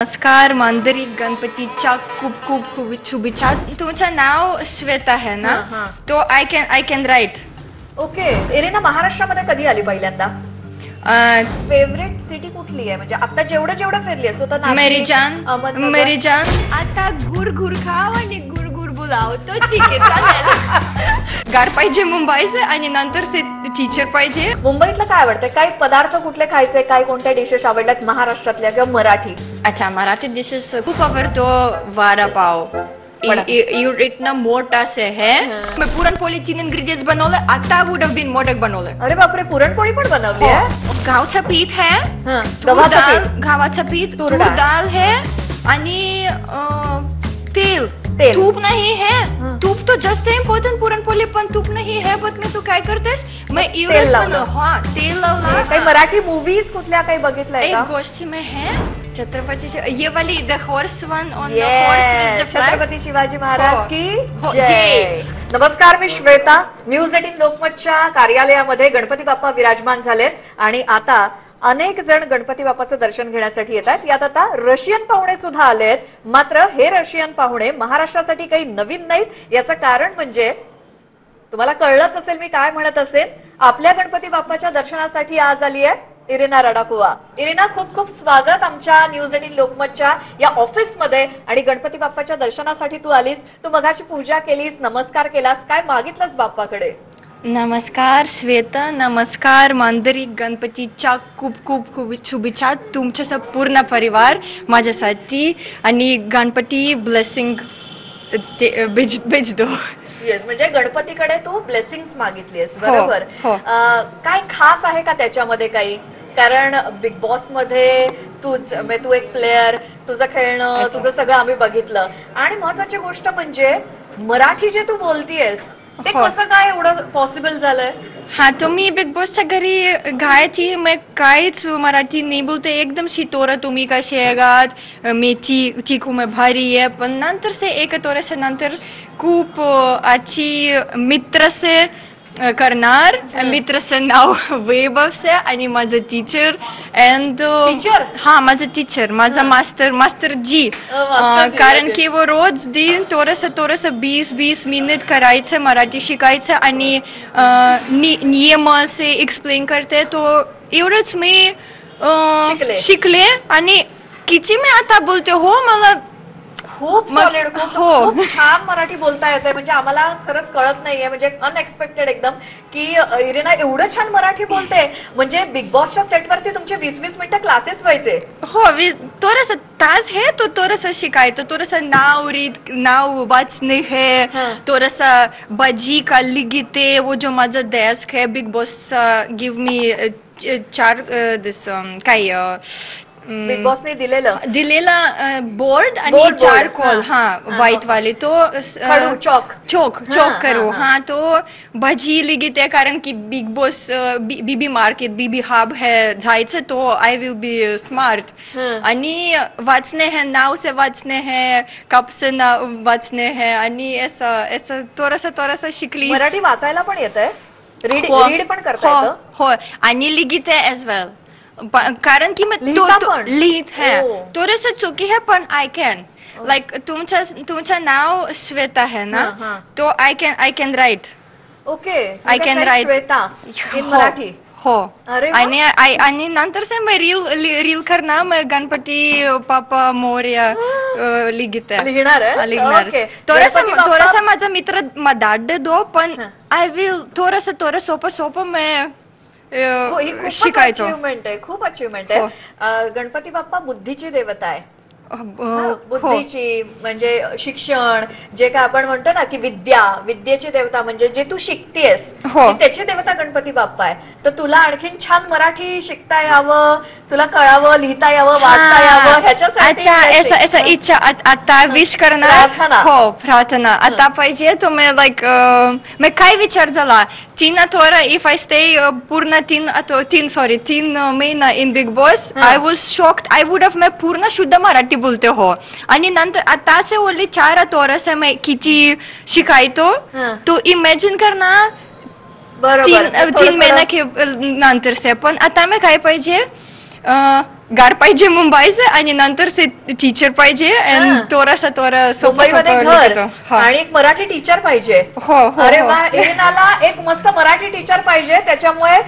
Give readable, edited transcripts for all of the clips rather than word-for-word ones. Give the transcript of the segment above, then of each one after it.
नमस्कार मांदरिक गणपतीच्या खूप खूप खूप शुभेच्छा. तुमचं नाव श्वेता आहे ना? तो I can write. Okay. Irina महाराष्ट्रामध्ये कधी आली पहिल्यांदा? फेवरेट सिटी कुठली आहे? म्हणजे आता जेवढं फिरली आहे स्वतः? मेरी जान आता गुर खाव आणि गुर बोलावतो. ठीक आहे चालेल. गार पाहिजे मुंबईचे आणि नंतर से टीचर पाहिजे. मुंबईतलं काय आवडतं? काय पदार्थ कुठले खायचे? काय कोणत्या डिशेस आवडतात महाराष्ट्रातल्या किंवा मराठी? अच्छा, मराठी डिशेस खूप आवडतो. वडापाव इतना मोठा से है. मैं पुरणपोळी 3 इंग्रेडिएंट्स बनवले. आता वुड हॅव बीन मोदक बनवले. अरे बापरे, पुरणपोळी पण बनवली आहे? गावचं पीठ है, गव्हाचं पीठ, तूर डाळ है आणि तेल. तूप नहीं है. तूप तो जस्ट है इम्पोर्टेंट. पुरणपोळी पण तूप नहीं है. बट मैं तू काय करतेस? मैं एवढंच बनव. तेल लावला. काही मराठी मूवीज कुठल्या काही बघितल्या? एक गोष्ट में है छत्रपति ये वाली the horse one on the horse with the flag. Chhatrapati Shivaji Maharaj की जय. नमस्कार, मी श्वेता. न्यूज 18 लोकमतच्या कार्यालयामध्ये गणपती बाप्पा विराजमान झालेत आणि आता अनेक जण गणपती बाप्पाचं दर्शन घेण्यासाठी येतात. यात आता रशियन पाहुणे सुद्धा आलेत. मात्र हे रशियन पाहुणे महाराष्ट्रासाठी काही नवीन नाहीत. याचं कारण म्हणजे तुम्हाला कळलंच असेल मी काय म्हणत असेल. आपल्या गणपती बाप्पाच्या दर्शनासाठी आज आली आहे इरिना रडाकोवा. इरिना, खूप खूप स्वागत आमच्या न्यूज 18 लोकमतच्या या ऑफिसमध्ये. आणि गणपती बाप्पाच्या दर्शनासाठी तू आलीस. तू मगाशी पूजा केलीस, नमस्कार केलास, काय मागितलंस बाप्पाकडे? नमस्कार श्वेता. नमस्कार मांदरिक गणपतीच्या खूप खूप खूप शुभेच्छा. तुमच्या पूर्ण परिवार माझ्यासाठी आणि गणपती ब्लेसिंग भेज दो. येस, म्हणजे गणपतीकडे तू ब्लेसिंग्स मागितलीस, बरोबर? काय खास आहे का त्याच्यामध्ये काही? कारण बिग बॉस मध्ये तू एक प्लेअर, तुझं खेळणं, तुझं सगळं आम्ही बघितलं. आणि महत्वाची गोष्ट म्हणजे मराठी जे तू बोलतीयस ते कसं काय एवढं पॉसिबल झालंय? हाँ, तो मी बिग बॉसच्या घरी गायची मैं काहीच मराठी नाही बोलते. एकदम शिटोरा तुम्ही कसे आहात, मी चीकू में भारी आहे. पण नंतर से एक थोडेसे नंतर खूप अच्छी मित्र से करणार. मित्राचं नाव वैभव से आणि माझं टीचर अँड हा माझं टीचर, माझा मास्टर जी. कारण की वो रोज दिन थोडंसं 20 मिनिट करायचं, मराठी शिकायचं आणि नियम से एक्सप्लेन करते. तो एवढंच मी शिकले आणि किती मी आता बोलते. हो, मला खूप सॉलिड, खूप छान मराठी बोलता येते. म्हणजे आम्हाला खरंच कळत नाहीये, म्हणजे अनएक्सपेक्टेड एकदम की इरिना एवढं छान मराठी बोलते. म्हणजे बिग बॉसच्या सेटवरती तुमचे 20 मिनिटं क्लासेस व्हायचे? हो, थोडंसं तास है तो थोडंसं शिकायचं. थोडंसं नाव वाचणे है, थोडंसं बाजी का लिखते. वो जो माझा डेस्क है बिग बॉसचा गिव्ह मी 4 काय बिग बॉसने दिलेला बोर्ड आणि चारकोल, व्हाईट वाले, तो चौक करू. तो भजी लिखते. कारण की Bigg Boss BB market BB hub है जायचं, तो आय विल बी स्मार्ट. आणि वाचणे है, नाव से वाचणे है, कप से नाव वाचणे है आणि असं थोडंसं शिकली. मराठी वाचायला पण येतंय, रीड पण करता येतं? हो, आणि लिखते एज वेल. कारण की मैं लिहित है. थोडंसं चुकी है पण आय कॅन. लाईक तुमचं नाव श्वेता है ना? तो I can write. Okay, I can write Shweta in Marathi. हो, आणि नंतर से मैं रील करना. मैं गणपती बाप्पा मोरया लिहिणार. थोडासा माझा मित्र मदत दो, पण आय विल थोडंसं सोपं मैं शिकायचं. खूप अचिव्हमेंट आहे. गणपती बाप्पा बुद्धीची देवता आहे. बुद्धीची म्हणजे शिक्षण, जे काय आपण म्हणतो ना की विद्येची देवता, म्हणजे जे तू शिकतेस त्याची देवता गणपती बाप्पा आहे. तर तुला आणखीन छान मराठी शिकता यावं, तुला कळावं, लिहिता यावं, वाचता यावं, ह्याच्यासाठी इच्छा आता विश करणार. हो, प्रार्थना आता पाहिजे. तो मैं काय विचार झाला 3 आठवडा इफ आय स्टे पूर्ण 3 महिना in big boss. I was shocked. I would have मैं पूर्ण शुद्ध मराठी बोलते हो. आणि नंतर आता से ओनली 4 आठवडा से मैं किती शिकायतो. तो इमॅजिन करणार 3 महिना नंतर से. पण आता मी काय पाहिजे घर पाहिजे मुंबईचं आणि नंतर से टीचर पाहिजे आणि थोडासा मुंबईमध्ये घर आणि एक मराठी टीचर पाहिजे. अरे वा, इरिनाला एक मस्त मराठी टीचर पाहिजे. त्याच्यामुळे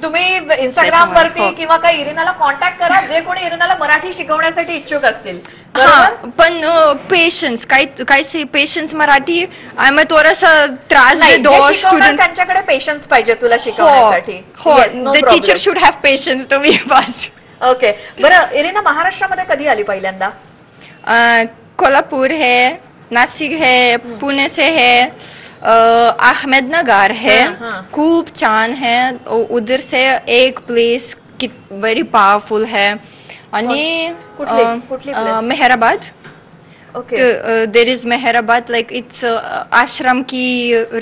तुम्ही इंस्टाग्राम वरती किंवा काही इरिनाला कॉन्टॅक्ट करा जे कोणी इरिनाला मराठी शिकवण्यासाठी इच्छुक असतील. पण पेशन्स काय पेशन्स मराठी आम्ही थोडासा त्रास देतो स्टुडंट, त्यांच्याकडे पेशन्स पाहिजे तुला शिकवण्यासाठी. The teacher should have patience to be बस. ओके, बरं इरिना महाराष्ट्रामध्ये कधी आली पहिल्यांदा? कोल्हापूर है, नासिक है, पुणे से है, अहमदनगर है, खूप छान है. उधर से एक प्लेस वेरी पावरफुल है आणि Mehrabad. there is Meherabad, like it's ashram ki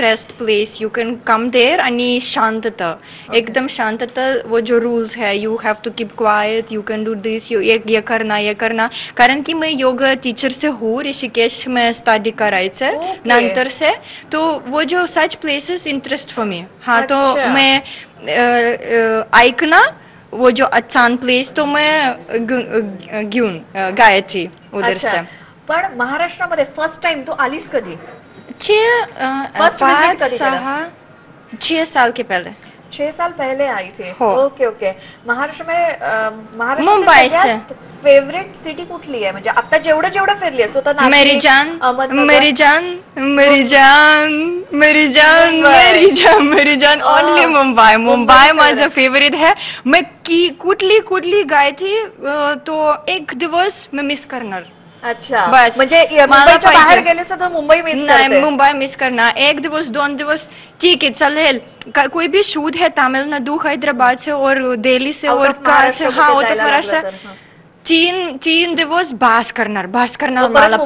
rest place, you can come there. आणि शांतता, एकदम शांतता. वो जो rules है, you have to keep quiet, you can do this, ये करना. कारण की मैं योगा टीचर से हूँ, ऋषिकेश में स्टडी करायचं नंतर से, तो वो जो such places interest for me. हाँ, तो मैं ऐकना वो जो अचान प्लेस तो मैं घेऊन गायची उधर से. पण महाराष्ट्रामध्ये फर्स्ट टाइम तू आलीस कधी? 6 साल के पहले. 6 साल पहले आई थी. ओके. महाराष्ट्र में मुंबई से फेवरेट सिटी कुठली आहे? म्हणजे आता जेवढं फिरली आहेस तर मेरी जान ओनली मुंबई माझं फेवरेट है. मैं कुठली गाय थी तो एक दिवस मैं मिस करणार. अच्छा, बस म्हणजे बाहेर गेले तर मुंबई मिस करते? नाही, मुंबई मिस करना. 1 दिवस 2 दिवस ठीक है चलेल. कोई भी शूट है तमिलनाडु, हैदराबाद से और दिल्ली से और कहाँ से, हाँ आउट ऑफ महाराष्ट्र, 3 दिवस बास करणार. मला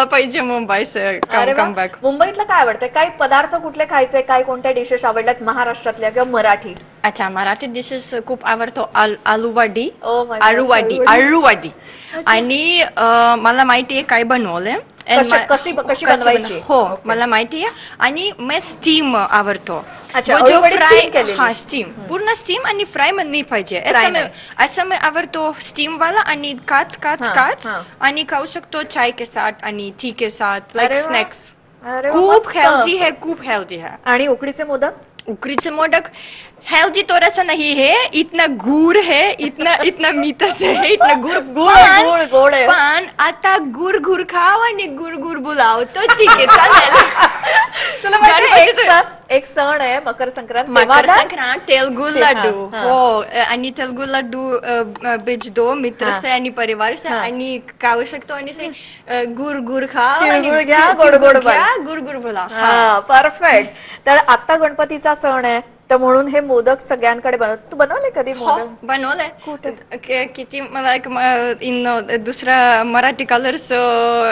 पाहिजे मुंबई से कम बॅक. मुंबईतलं काय आवडतं? काय पदार्थ कुठले खायचे? काय कोणत्या डिशेस आवडल्यात महाराष्ट्रातल्या किंवा मराठी? अच्छा, मराठी डिशेस खूप आवडतो. आलूवाडी आणि मला माहिती आहे काय बनवलंय. कशी बनवायची? हो, मला माहिती आहे. आणि मैं स्टीम आवडतो. जो फ्राय, स्टीम, पूर्ण स्टीम आणि फ्राय नाही पाहिजे असं मी आवडतो. स्टीम वाला आणि काच आणि खाऊ शकतो चाय के साथ आणि टी के साथ, लाईक स्नॅक्स. खूप हेल्दी है. आणि उकडीचे मोदक हेल्दी थोड़ा सा नहीं है, इतना गुड़ है, इतना मीठा से है, इतना गुड़ है. पण आता गुड़ खाओ आणि गुड़ बुलाओ तो ठीक आहे, चालेल. एक सण आहे मकर संक्रांत, तेलगु लाडू. हो, आणि तेलगु लाडू बेचतो मित्र से आणि परिवार से आणि खाऊ शकतो. आणि गुड़ खाओ आणि गुड़ बुलाओ. परफेक्ट. तर आता गणपतीचा सण आहे तर म्हणून हे मोदक सगळ्यांकडे तू बनवले कधी? बनवले किती. मला इन दुसरा मराठी कलर्स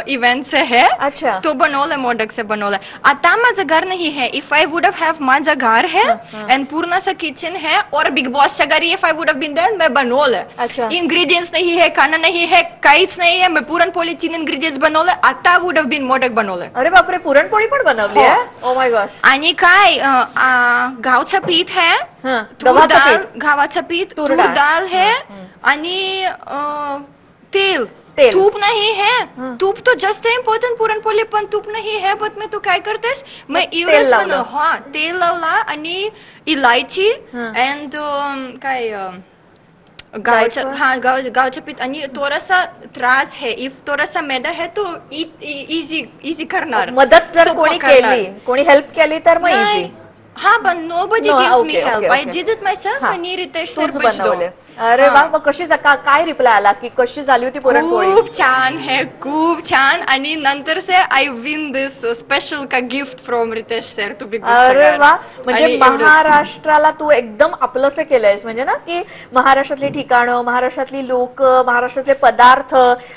इव्हेंट्स है. अच्छा, तो बनवले मोदक से बनवले. आता माझं घर नहीं है. इफ आई वुड हैव माझं घर है एंड पूर्ण सा किचन है और बिग बॉसच्या घरी if I would have been there मैं बनवले. इंग्रेडिएंट्स नहीं है, खाना नहीं है, काहीच नाही है. मैं पुरणपोळी 3 इंग्रेडिएंट्स बनवले. आता वुड हैव बीन मोदक बनवले. अरे बापरे, पुरणपोळी पण बनवली आहे? Oh my God. आणि काय गावचा पीठ है, गव्हाचं पीठ, तूर डाल है आणि तेल. तूप नहीं है. तूप तो जस्ट है इम्पॉर्टंट पुरणपोळी, पण तूप नहीं है. बट मैं तू काय करतेस, मैं एवढंच बनव. हा, तेल लावला आणि इलायची अँड काय गावचं पीठ आणि थोडासा त्रास है. इफ थोडासा मैदा है तो इजी करणार. मदत जर कोणी हेल्प केली तर मग इझी. हाँ, but nobody gives me help. I did it myself आणि रितेश सर बचतो. अरे वा, मग कशी काय रिप्लाय आला की कशी झाली होती पुरणपोळी? खूप छान है, खूप छान. आणि नंतर say I win this special का gift from Ritesh sir to Bigg Boss. अरे वा, म्हणजे महाराष्ट्राला तू एकदम आपलंसं केलंयस. म्हणजे ना की महाराष्ट्रातली ठिकाणं, महाराष्ट्रातली लोक, महाराष्ट्रातले पदार्थ,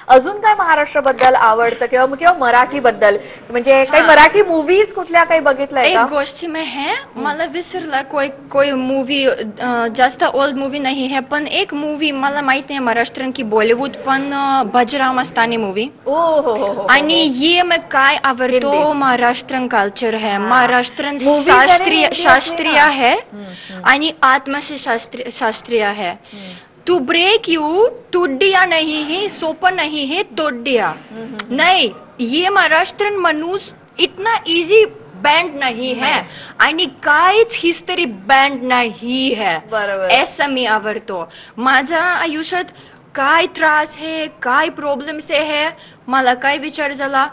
अजून काय महाराष्ट्राबद्दल आवडतं किंवा मराठी बद्दल? म्हणजे काही मराठी मूवीज कुठल्या काही बघितलंय? एक गोष्ट में है, मला विसरला कोई मूवी, जास्त ओल्ड मूवी नहीं है, पण एक मूवी मला माहित नाही महाराष्ट्रीयन की बॉलिवूड, पण बजरंग मस्तानी मूवी. आणि ये मैं काय आवडतो, महाराष्ट्रीयन कल्चर है, महाराष्ट्रीयन शास्त्रीय है आणि आत्मा से शास्त्रीय है. टू ब्रेक यू टूट दिया नहीं है, सोपन नहीं है तोड़ दिया. नहीं, ये महाराष्ट्रन मनुष्य इतना इजी बँड नाही है आणि काहीच हिस्टरी बँड नाही है. बरोबर. असं मी आवडतो. माझ्या आयुष्यात काय त्रास है, काय प्रॉब्लेम्स है, मला काय विचार झाला,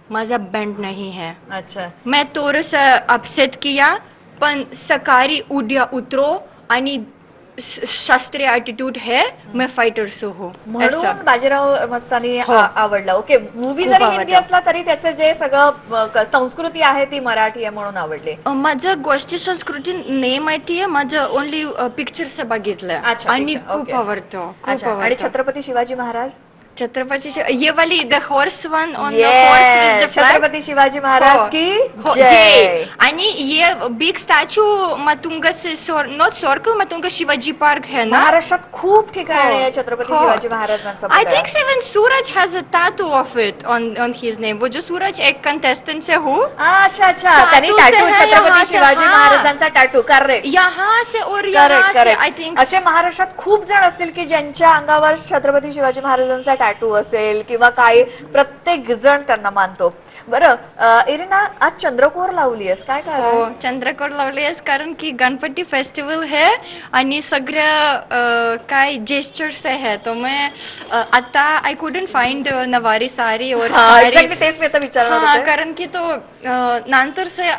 माझा बँड नाही है. अच्छा. मैं थोडस अपसेट किया, पण सकाळी उद्या उतरो आणि शास्त्रीय ॲटिट्यूड है, मैं फायटर सो हो. म्हणून बाजीराव मस्तानी हो. आवडला. ओके, मूवी खूप जरी आवडला. हिंदी असला तरी त्याचं जे सगळं संस्कृती आहे ती मराठी आहे म्हणून आवडले. माझं गोष्टी संस्कृती नाही माहितीये, माझं ओनली पिक्चर्स बघितलं अच्छा, आणि picture, खूप okay. आवडतो, खूप अच्छा. आणि आवडतो. छत्रपती शिवाजी महाराज. छत्रपती ये वाली the horse one on the horse with the flag. Chhatrapati Shivaji Maharaj की जय. जय. आणि ये बिग स्टॅच्यू मतुंग से नॉट सर्कल मतुंग शिवाजी पार्क है ना. महाराष्ट्रात खूप ठिकाणी आहे छत्रपती शिवाजी महाराजांचा I पुतळा. think even Suraj has a tattoo of it on his name. वो जो सूरज एक contestant से हो. अच्छा अच्छा, त्यांनी Tattoo से टॅटू है छत्रपती यहाँ से, शिवाजी हाँ. महाराजांचा टॅटू. करेक्ट यहाँ से और यहाँ correct say correct. I think. असे महाराष्ट्रात खूप जण असतील की ज्यांच्या अंगावर छत्रपती शिवाजी महाराजांचा टॅटू असेल किंवा काय, प्रत्येक जण त्यांना मानतो. बरं इरिना, आज चंद्रकोर लावली आहेस, काय काय? हो, चंद्रकोर लावली आहेस कारण की गणपती फेस्टिवल है आणि सगळ्या काय जेस्चर्स है. तो मैं आता आय कुडंट फाइंड नवारी सारी और सारी. तेच मी आता विचारणार हाँ, होते. कारण की तो नंतर से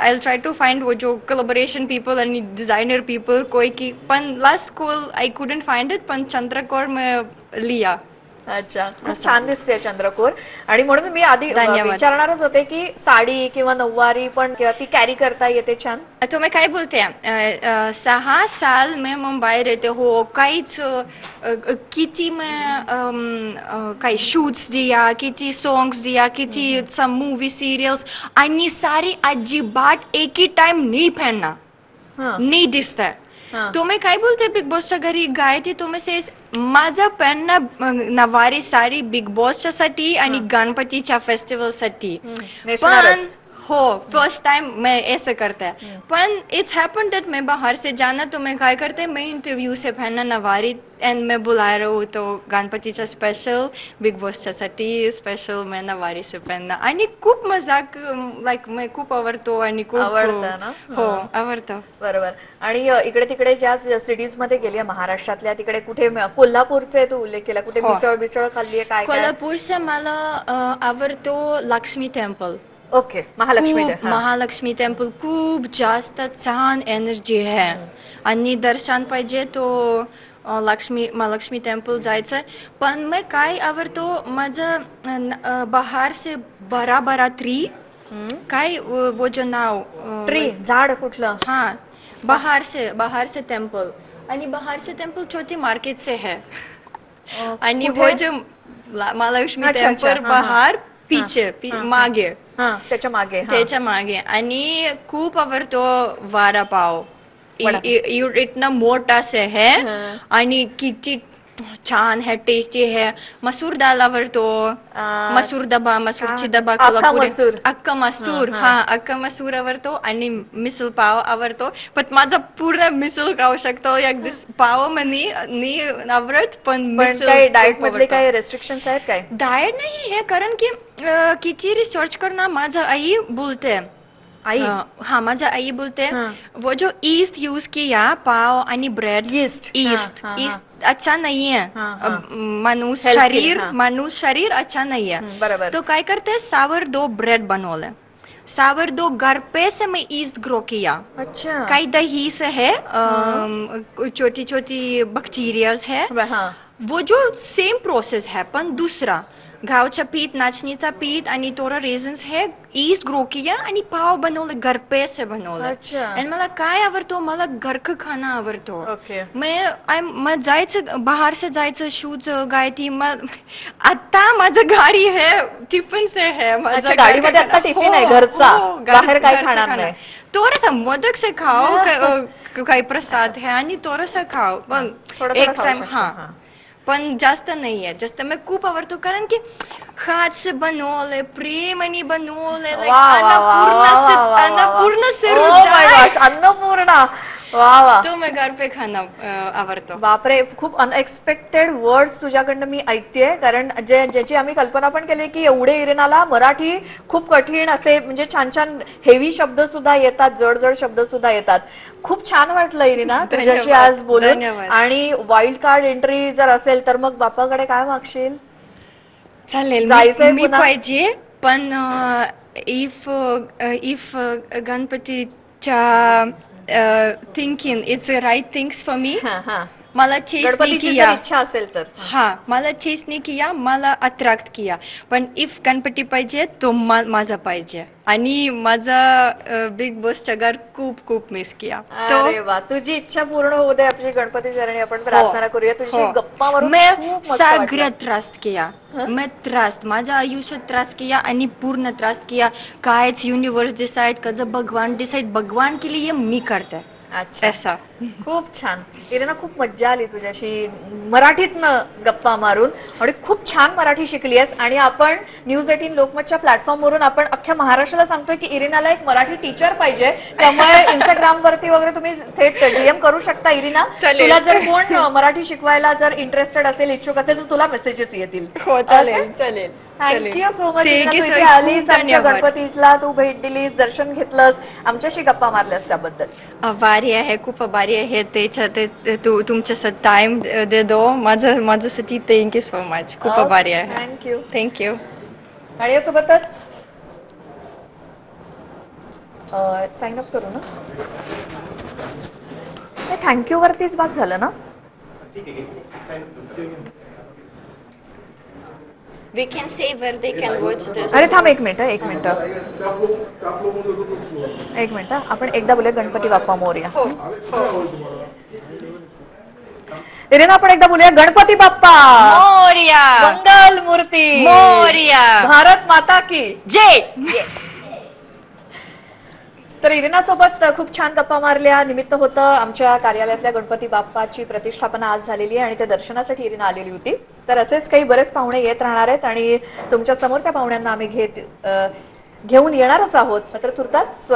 I'll try to find वो जो कोलैबोरेशन पीपल आणि डिजाइनर पीपल कोई की, पण last call I couldn't find it, पण चंद्रकोर में लिया. अच्छा, खूप छान दिसते चंद्रकोर. आणि म्हणून मी आधी धन्यवाद. विचारणारच होते की साडी किंवा नऊवारी पण किंवा ती कॅरी करता येते छान. तो मैं काय बोलते हैं, 6 साल में मुंबई रहते हो, काहीच किती में काही शूट्स दिया, किती सॉन्ग्स दिया, किती सम मूवी सिरियल्स आणि सारी अजिबात एक ही टाइम नाही पहनना, नाही दिसत. तो मैं काय बोलते बिग बॉसच्या घरी गायती, तो मैं से माझा पहनणं नवारी सारी बिग बॉसच्या साठी आणि गणपतीच्या फेस्टिवल साठी. पण हो, फर्स्ट टाइम मैं ऐसे करता है. पण इट्स हैपन दैट मैं बाहर से जाना, तो मैं काय करते, मैं इंटरव्यू से पहनना नवारी एंड मैं बुला रहा हूँ तो गणपतीच्या स्पेशल, बिग बॉसच्या साठी स्पेशल मैं नवारी से पहनना. आणि खूप मजाक, लाईक मैं खूप आवडतो आणि खूप आवडतं ना. हो, आवडतं. बरोबर. आणि इकडे तिकडे ज्या सिटीज मध्ये गेली महाराष्ट्रातल्या, तिकडे कुठे कोल्हापूरचे तू उल्लेख केला, कुठे मिसळ खाल्ली आहे काय? कोल्हापूरचे मला आवडतो Lakshmi temple. Okay, Mahalakshmi. Mahalakshmi temple खूप जास्त छान एनर्जी है आणि दर्शन पाहिजे तो महालक्ष्मी टेम्पल जायचं. पण मैं काय आवडतो, माझं बाहेर से बरा बरा ट्री, काय वो जो नाव ट्री, झाड कुठलं? हाँ, बाहर से टेम्पल आणि बाहर से टेम्पल छोटी मार्केट से है आणि वो जो महालक्ष्मी टेम्पल बाहर पीछे मागे, त्याच्या मागे आणि खूप आवडतो वडापाव. इतना मोठा से है आणि किती छान है, टेस्टी है. मसूर डाल आवडतो, मसूरची डबा कोल्हापुरी, अख्खा मसूर. हा, अख्खा मसूर आवडतो आणि मिसळ पाव आवडतो. पण माझा पूर्ण मिसळ खाऊ शकतो, एक दिवस पाव नाही आवडत, पण डाएट मध्ये काय रेस्ट्रिक्शन्स आहेत काय? डाएट नाही है, कारण की किती रिसर्च करना. माझा आई बोलते, हाँ, माझा आई बोलते वो जो ईस्ट यूज किया पाव आणि ब्रेड, ईस्ट अच्छा नहीं है. मनुष्य शरीर अच्छा नहीं है. तो काय करते, सावरडो ब्रेड बनवले. सावरडो घर पे से मैं ईस्ट ग्रो किया. अच्छा. काही दही से है, छोटी छोटी बैक्टीरियाज है. वो जो सेम प्रोसेस है पण दुसरा. गावचा पीठ, नाचणीचा पीठ आणि थोडा रेझन्स है, ईस्ट ग्रो किया आणि पाव बनवले, घर पे से बनवले. आणि मला काय आवडतो, मला घरचं खाणं आवडतो. मैं जायचं बाहेर से जायचं शूज गायती. आता माझं गाडी है, टिफिन से है माझ्या गाडीमध्ये. आता टिफिन आहे घरचा, बाहेर काय खाणार नाही. थोडासा मोदक से खाओ, काही प्रसाद है आणि थोडासा खाओ, पण एक टाइम. हा, पण जास्त नाही आहे. जास्त मी खूप आवडतो कारण की हात से बनवले, प्रेमाने बनवले, अन्नपूर्ण से अन्नपूर्णा. वा वा, तो मैं घर पे खाना आवडतो. बापरे, खूप अनएक्सपेक्टेड वर्ड्स तुझ्याकडनं मी ऐकतेय. कारण ज्याची आम्ही कल्पना पण केली की एवढे इरिनाला मराठी खूप कठीण असे म्हणजे छान छान हेवी शब्द सुद्धा येतात, जड जड शब्द सुद्धा येतात. खूप छान वाटलं इरिना तुझ्याशी आज बोलून. धन्यवाद. आणि वाईल्ड कार्ड एंट्री जर असेल तर मग बापाकडे काय मागशील? चालेल, जायचंय मी पुन्हा? पाहिजे, पण इफ गणपतीच्या thinking it's right things for me, हा हा, मला चेस नाही गणपतीची जर किया. इच्छा असेल तर. हा, मला चेस नाही किया, मला अट्रॅक्ट किया. पण इफ गणपती पाहिजे तो माझा पाहिजे. आणि माझा बिग बॉसच्या घर खूप खूप मिस किया. अरे वा, तुझी इच्छा पूर्ण होऊ दे. आपली गणपती चरणी आपण प्रार्थना करूया. तुझी गप्पा मारून मैं खूप मस्त वाटलं. सगळ्यात त्रास किया. मैं त्रास, माझ्या आयुष्यात त्रास किया आणि पूर्ण त्रास किया. कायच युनिवर्स डिसाइड कसं भगवान डिसाइड, भगवान के लिए मी करते. अच्छा, ऐसा. खूप छान इरिना, खूप मज्जा आली तुझ्याशी मराठीतनं गप्पा मारून. आणि खूप छान मराठी शिकली आहेस. आणि आपण न्यूज 18 लोकमतच्या प्लॅटफॉर्मवरून आपण अख्ख्या महाराष्ट्राला सांगतोय की इरिनाला एक मराठी टीचर पाहिजे. त्यामुळे इंस्टाग्राम वरती वगैरे तुम्ही थेट डीएम करू शकता. इरिना, चालेल. तुला जर कोण मराठी शिकवायला जर इंटरेस्टेड असेल, इच्छुक असेल तर तुला मेसेजेस येतील. हो, चालेल चालेल. Thank you so much. Thank you, तू sir. इथे आलीस, खूप आमच्या धन्यवाद. गणपतीला तू भेट दिलीस, दर्शन घेतलंस, आमच्याशी गप्पा मारल्यास त्याबद्दल. आभारी आहे, खूप आभारी आहे. त्याच्यात तुमच्यासाठी टाइम दे दो माझ्यासाठी. Thank you so much. खूप आभारी आहे. थँक्यू. थँक्यू. आणि यासोबतच साइन अप करू ना. थँक्यू वरतीच बात झालं ना. We can say where they can watch this. अरे थांब एक मिनिट. आपण एकदा बोलूया गणपती बाप्पा मोरया. हो. इरिना, आपण एकदा बोलूया गणपती बाप्पा मोरया. मंगल मूर्ती मोरया. भारत माता की जय. तर इरिना सोबत खूप छान गप्पा मारल्या. निमित्त होतं आमच्या कार्यालयातल्या गणपती बाप्पाची प्रतिष्ठापना आज झालेली आहे आणि त्या दर्शनासाठी इरिना आलेली होती. तर असेच काही बरेच पाहुणे येत राहणार आहेत आणि तुमच्या समोर त्या पाहुण्यांना आम्ही घेऊन येणारच आहोत. मात्र तुर्तास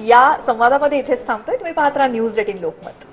या संवादामध्ये इथेच थांबतोय. तुम्ही पाहत राहा न्यूज 18 लोकमत.